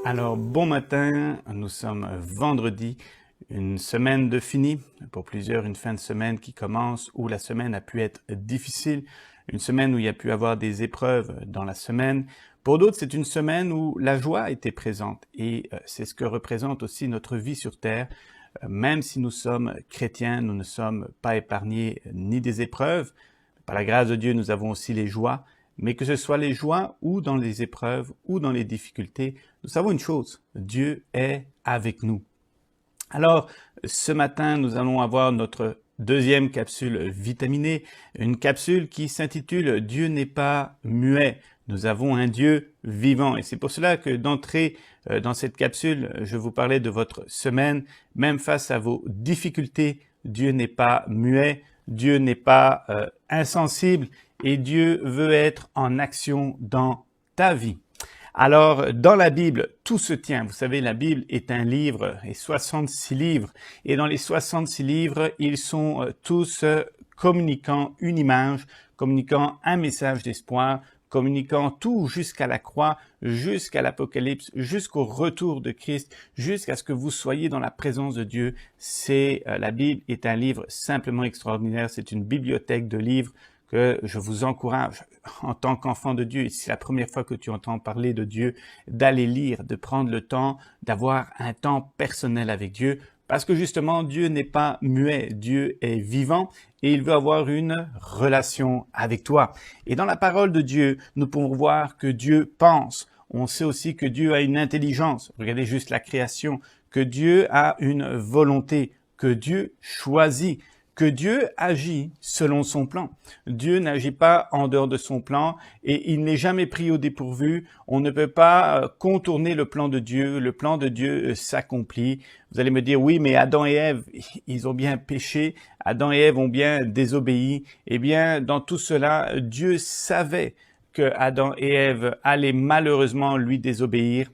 Alors, bon matin, nous sommes vendredi, une semaine de fini, pour plusieurs une fin de semaine qui commence où la semaine a pu être difficile, une semaine où il y a pu avoir des épreuves dans la semaine. Pour d'autres, c'est une semaine où la joie était présente et c'est ce que représente aussi notre vie sur terre. Même si nous sommes chrétiens, nous ne sommes pas épargnés ni des épreuves. Par la grâce de Dieu, nous avons aussi les joies. Mais que ce soit les joies ou dans les épreuves ou dans les difficultés, nous savons une chose, Dieu est avec nous. Alors, ce matin, nous allons avoir notre deuxième capsule vitaminée, une capsule qui s'intitule « Dieu n'est pas muet ». Nous avons un Dieu vivant et c'est pour cela que d'entrer dans cette capsule, je vous parlais de votre semaine, même face à vos difficultés, Dieu n'est pas muet, Dieu n'est pas insensible et Dieu veut être en action dans ta vie. Alors, dans la Bible, tout se tient. Vous savez, la Bible est un livre et 66 livres. Et dans les 66 livres, ils sont tous communiquant une image, communiquant un message d'espoir, communiquant tout jusqu'à la croix, jusqu'à l'Apocalypse, jusqu'au retour de Christ, jusqu'à ce que vous soyez dans la présence de Dieu. La Bible est un livre simplement extraordinaire. C'est une bibliothèque de livres que je vous encourage en tant qu'enfant de Dieu, et c'est la première fois que tu entends parler de Dieu, d'aller lire, de prendre le temps, d'avoir un temps personnel avec Dieu, parce que justement, Dieu n'est pas muet, Dieu est vivant et il veut avoir une relation avec toi. Et dans la parole de Dieu, nous pouvons voir que Dieu pense. On sait aussi que Dieu a une intelligence. Regardez juste la création, que Dieu a une volonté, que Dieu choisit, que Dieu agit selon son plan. Dieu n'agit pas en dehors de son plan et il n'est jamais pris au dépourvu. On ne peut pas contourner le plan de Dieu. Le plan de Dieu s'accomplit. Vous allez me dire, oui, mais Adam et Ève, ils ont bien péché. Adam et Ève ont bien désobéi. Eh bien, dans tout cela, Dieu savait que Adam et Ève allaient malheureusement lui désobéir.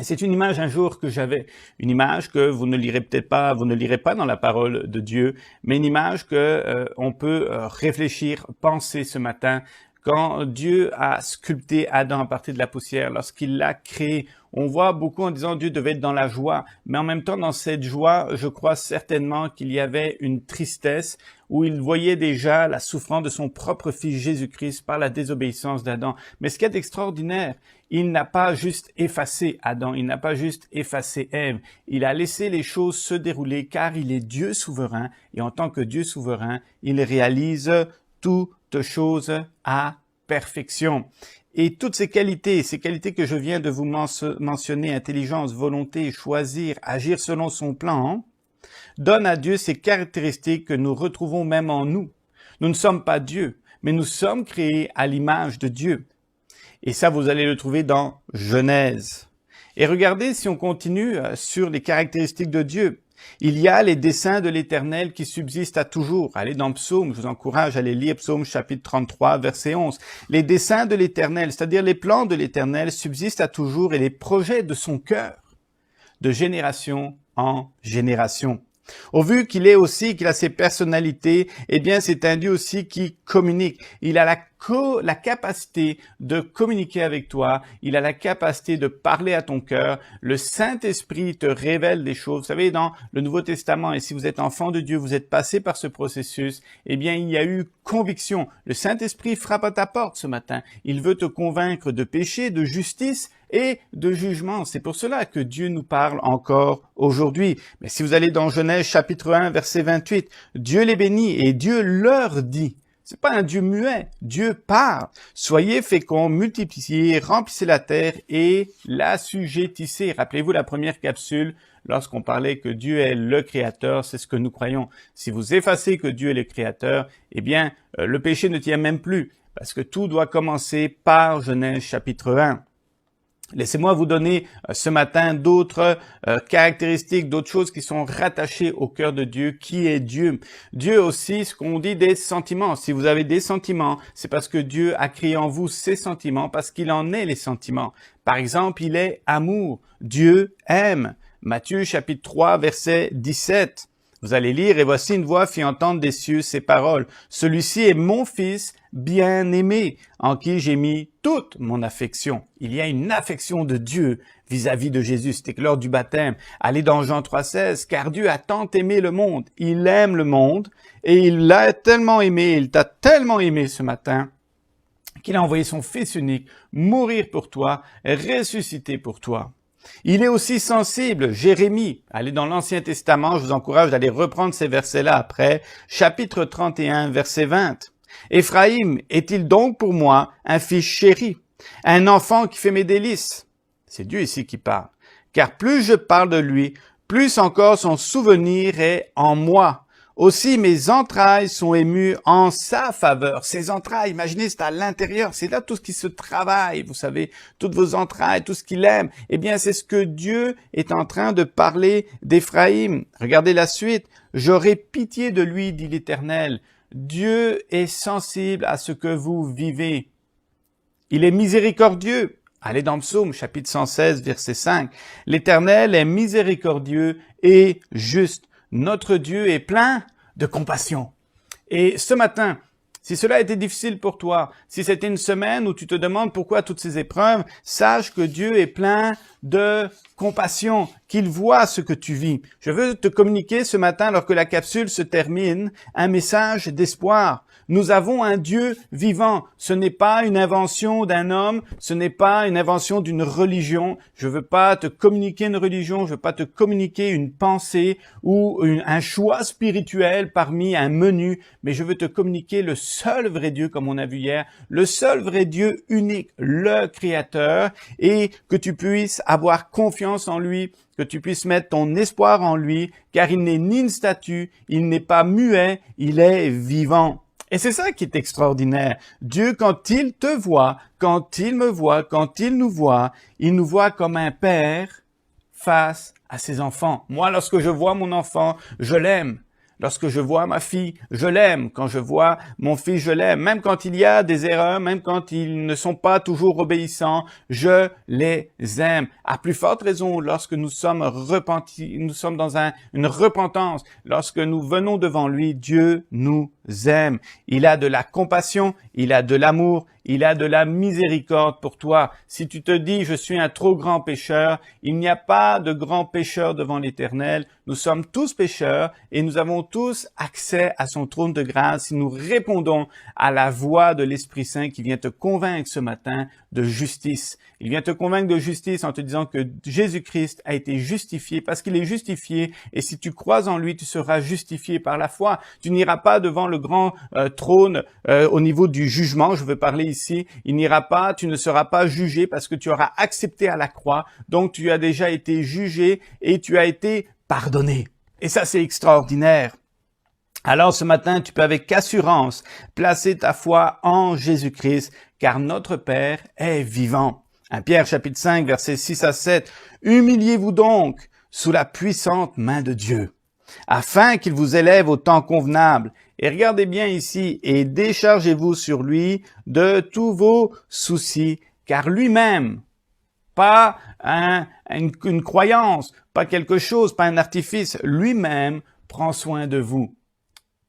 Et c'est une image un jour que j'avais, une image que vous ne lirez peut-être pas, vous ne lirez pas dans la parole de Dieu, mais une image que on peut réfléchir, penser ce matin. Quand Dieu a sculpté Adam à partir de la poussière, lorsqu'il l'a créé, on voit beaucoup en disant Dieu devait être dans la joie, mais en même temps dans cette joie, je crois certainement qu'il y avait une tristesse où il voyait déjà la souffrance de son propre fils Jésus-Christ par la désobéissance d'Adam. Mais ce qui est extraordinaire, il n'a pas juste effacé Adam, il n'a pas juste effacé Ève, il a laissé les choses se dérouler car il est Dieu souverain et en tant que Dieu souverain, il réalise toutes choses à perfection. Et toutes ces qualités que je viens de vous mentionner, intelligence, volonté, choisir, agir selon son plan, donnent à Dieu ces caractéristiques que nous retrouvons même en nous. Nous ne sommes pas Dieu, mais nous sommes créés à l'image de Dieu. Et ça, vous allez le trouver dans Genèse. Et regardez, si on continue sur les caractéristiques de Dieu, il y a les desseins de l'Éternel qui subsistent à toujours. Allez dans Psaume, je vous encourage à aller lire Psaume chapitre 33, verset 11. Les desseins de l'Éternel, c'est-à-dire les plans de l'Éternel, subsistent à toujours et les projets de son cœur, de génération en génération. Au vu qu'il a ses personnalités, eh bien, c'est un Dieu aussi qui communique. Il a la capacité de communiquer avec toi. Il a la capacité de parler à ton cœur. Le Saint-Esprit te révèle des choses. Vous savez, dans le Nouveau Testament, et si vous êtes enfant de Dieu, vous êtes passé par ce processus, eh bien, il y a eu conviction. Le Saint-Esprit frappe à ta porte ce matin. Il veut te convaincre de péché, de justice et de jugement. C'est pour cela que Dieu nous parle encore aujourd'hui. Mais si vous allez dans Genèse chapitre 1, verset 28, Dieu les bénit et Dieu leur dit. C'est pas un Dieu muet. Dieu parle. Soyez féconds, multipliez, remplissez la terre et l'assujettissez. Rappelez-vous la première capsule, lorsqu'on parlait que Dieu est le Créateur, c'est ce que nous croyons. Si vous effacez que Dieu est le Créateur, eh bien, le péché ne tient même plus. Parce que tout doit commencer par Genèse chapitre 1. Laissez-moi vous donner ce matin d'autres caractéristiques, d'autres choses qui sont rattachées au cœur de Dieu. Qui est Dieu? Dieu aussi, ce qu'on dit des sentiments. Si vous avez des sentiments, c'est parce que Dieu a créé en vous ces sentiments, parce qu'il en est les sentiments. Par exemple, il est amour. Dieu aime. Matthieu chapitre 3, verset 17. Vous allez lire, « Et voici une voix fit entendre des cieux ces paroles. Celui-ci est mon fils bien-aimé, en qui j'ai mis toute mon affection. » Il y a une affection de Dieu vis-à-vis de Jésus. C'était que lors du baptême. Allez dans Jean 3,16, « Car Dieu a tant aimé le monde. » Il aime le monde et il l'a tellement aimé, il t'a tellement aimé ce matin qu'il a envoyé son Fils unique mourir pour toi, ressusciter pour toi. Il est aussi sensible, Jérémie, allez dans l'Ancien Testament, je vous encourage d'aller reprendre ces versets-là après, chapitre 31, verset 20. « Éphraïm est-il donc pour moi un fils chéri, un enfant qui fait mes délices ?» C'est Dieu ici qui parle. « Car plus je parle de lui, plus encore son souvenir est en moi. Aussi mes entrailles sont émues en sa faveur. » Ces entrailles, imaginez, c'est à l'intérieur, c'est là tout ce qui se travaille, vous savez, toutes vos entrailles, tout ce qu'il aime. Eh bien, c'est ce que Dieu est en train de parler d'Éphraïm. Regardez la suite. « J'aurai pitié de lui, dit l'Éternel. » Dieu est sensible à ce que vous vivez. Il est miséricordieux. Allez dans Psaume, chapitre 116, verset 5. « L'Éternel est miséricordieux et juste. Notre Dieu est plein de compassion. » Et ce matin, si cela a été difficile pour toi, si c'était une semaine où tu te demandes pourquoi toutes ces épreuves, sache que Dieu est plein de compassion, qu'il voit ce que tu vis. Je veux te communiquer ce matin, alors que la capsule se termine, un message d'espoir. Nous avons un Dieu vivant. Ce n'est pas une invention d'un homme, ce n'est pas une invention d'une religion. Je veux pas te communiquer une religion, je veux pas te communiquer une pensée ou un choix spirituel parmi un menu, mais je veux te communiquer le seul vrai Dieu, comme on a vu hier, le seul vrai Dieu unique, le Créateur, et que tu puisses avoir confiance en lui, que tu puisses mettre ton espoir en lui, car il n'est ni une statue, il n'est pas muet, il est vivant. Et c'est ça qui est extraordinaire. Dieu, quand il te voit, quand il me voit, quand il nous voit comme un père face à ses enfants. Moi, lorsque je vois mon enfant, je l'aime. Lorsque je vois ma fille, je l'aime. Quand je vois mon fils, je l'aime. Même quand il y a des erreurs, même quand ils ne sont pas toujours obéissants, je les aime. À plus forte raison, lorsque nous sommes repentis, nous sommes dans une repentance. Lorsque nous venons devant lui, Dieu nous aime. Il a de la compassion, il a de l'amour, il a de la miséricorde pour toi. Si tu te dis, je suis un trop grand pécheur, il n'y a pas de grand pécheur devant l'Éternel. Nous sommes tous pécheurs et nous avons tous accès à son trône de grâce si nous répondons à la voix de l'Esprit Saint qui vient te convaincre ce matin de justice. Il vient te convaincre de justice en te disant que Jésus-Christ a été justifié parce qu'il est justifié, et si tu crois en lui, tu seras justifié par la foi. Tu n'iras pas devant le grand trône au niveau du jugement, je veux parler ici. Il n'ira pas, tu ne seras pas jugé parce que tu auras accepté à la croix, donc tu as déjà été jugé et tu as été pardonné. Et ça, c'est extraordinaire. Alors ce matin, tu peux avec assurance placer ta foi en Jésus-Christ, car notre Père est vivant. 1 Pierre chapitre 5, versets 6 à 7. « Humiliez-vous donc sous la puissante main de Dieu, afin qu'il vous élève au temps convenable. Et regardez bien ici, et déchargez-vous sur lui de tous vos soucis, car lui-même, pas une croyance, pas quelque chose, pas un artifice, lui-même prend soin de vous. »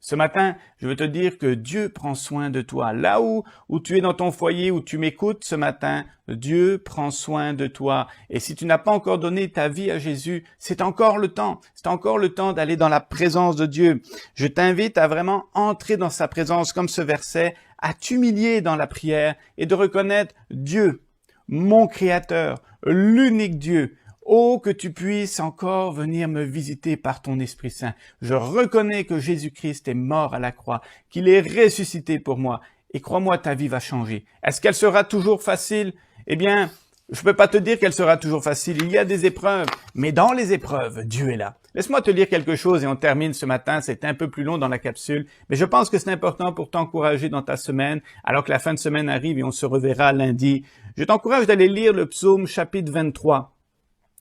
Ce matin, je veux te dire que Dieu prend soin de toi. Là où tu es dans ton foyer, où tu m'écoutes ce matin, Dieu prend soin de toi. Et si tu n'as pas encore donné ta vie à Jésus, c'est encore le temps. C'est encore le temps d'aller dans la présence de Dieu. Je t'invite à vraiment entrer dans sa présence, comme ce verset, à t'humilier dans la prière et de reconnaître Dieu, mon Créateur, l'unique Dieu. Oh, que tu puisses encore venir me visiter par ton Esprit Saint. Je reconnais que Jésus-Christ est mort à la croix, qu'il est ressuscité pour moi. Et crois-moi, ta vie va changer. Est-ce qu'elle sera toujours facile? Eh bien, je ne peux pas te dire qu'elle sera toujours facile. Il y a des épreuves, mais dans les épreuves, Dieu est là. Laisse-moi te lire quelque chose et on termine ce matin. C'est un peu plus long dans la capsule, mais je pense que c'est important pour t'encourager dans ta semaine, alors que la fin de semaine arrive et on se reverra lundi. Je t'encourage d'aller lire le psaume chapitre 23.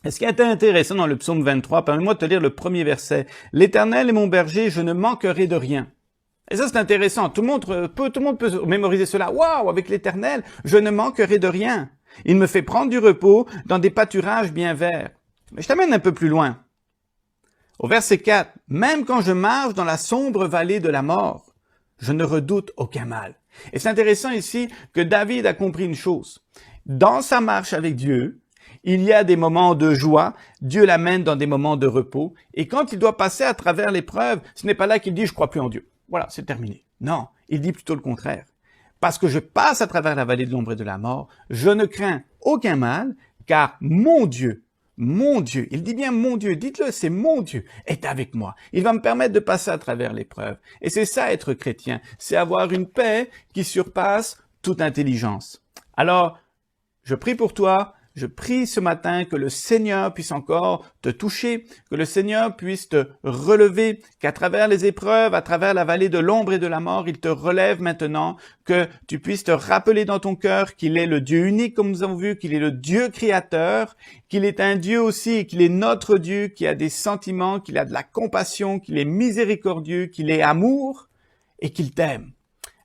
Et ce qui est intéressant dans le psaume 23, permets-moi de te lire le premier verset. « L'Éternel est mon berger, je ne manquerai de rien. » Et ça, c'est intéressant. Tout le monde peut mémoriser cela. « Waouh, avec l'Éternel, je ne manquerai de rien. Il me fait prendre du repos dans des pâturages bien verts. » Mais je t'amène un peu plus loin. Au verset 4, « Même quand je marche dans la sombre vallée de la mort, je ne redoute aucun mal. » Et c'est intéressant ici que David a compris une chose. Dans sa marche avec Dieu, il y a des moments de joie, Dieu l'amène dans des moments de repos, et quand il doit passer à travers l'épreuve, ce n'est pas là qu'il dit « je crois plus en Dieu ». Voilà, c'est terminé. Non, il dit plutôt le contraire. Parce que je passe à travers la vallée de l'ombre et de la mort, je ne crains aucun mal, car mon Dieu, il dit bien mon Dieu, dites-le, c'est mon Dieu, est avec moi. Il va me permettre de passer à travers l'épreuve. Et c'est ça être chrétien, c'est avoir une paix qui surpasse toute intelligence. Alors, je prie pour toi, je prie ce matin que le Seigneur puisse encore te toucher, que le Seigneur puisse te relever, qu'à travers les épreuves, à travers la vallée de l'ombre et de la mort, il te relève maintenant, que tu puisses te rappeler dans ton cœur qu'il est le Dieu unique, comme nous avons vu, qu'il est le Dieu créateur, qu'il est un Dieu aussi, qu'il est notre Dieu, qui a des sentiments, qu'il a de la compassion, qu'il est miséricordieux, qu'il est amour et qu'il t'aime.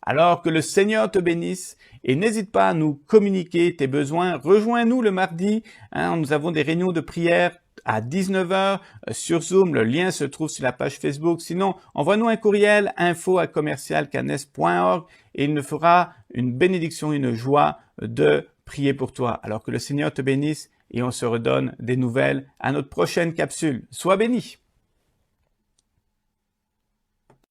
Alors que le Seigneur te bénisse et n'hésite pas à nous communiquer tes besoins. Rejoins-nous le mardi. Nous avons des réunions de prière à 19 h sur Zoom. Le lien se trouve sur la page Facebook. Sinon, envoie-nous un courriel info@commercialcanes.org et il nous fera une bénédiction, une joie de prier pour toi. Alors que le Seigneur te bénisse et on se redonne des nouvelles à notre prochaine capsule. Sois béni.